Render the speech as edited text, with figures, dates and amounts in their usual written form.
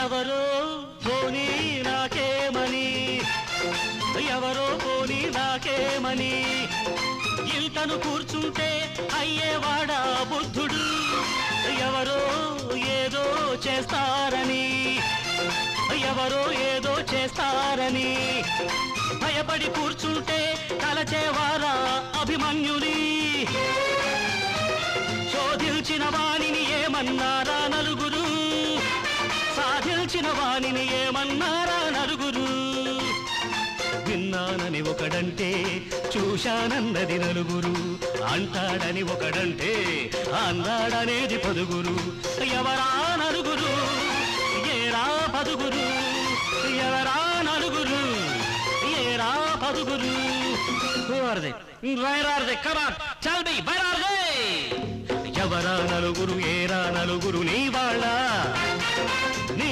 ఎవరో పోనీ నాకేమని, ఎవరో పోనీ నాకేమని, ఇంతను కూర్చుంటే అయ్యేవాడా బుద్ధుడు, ఎవరో ఏదో చేస్తారని, ఎవరో ఏదో చేస్తారని, భయపడి కూర్చుంటే తలచేవారా అభిమన్యుని, శోధించిన వాణిని ఏమన్నారా నలుగురు, సాధించిన వాణిని ఏమన్నారా నలుగురు. విన్నానని ఒకడంటే చూశానన్నది నలుగురు, అంటాడని ఒకడంటే అన్నాడనేది పదుగురు. ఎవరా నలుగురు, ఏరా పదుగురు, ఎవరా నలుగురు, ఏరా పదుగురు. ఎవరా నలుగురు, ఏరా నలుగురు నీ వాళ్ళ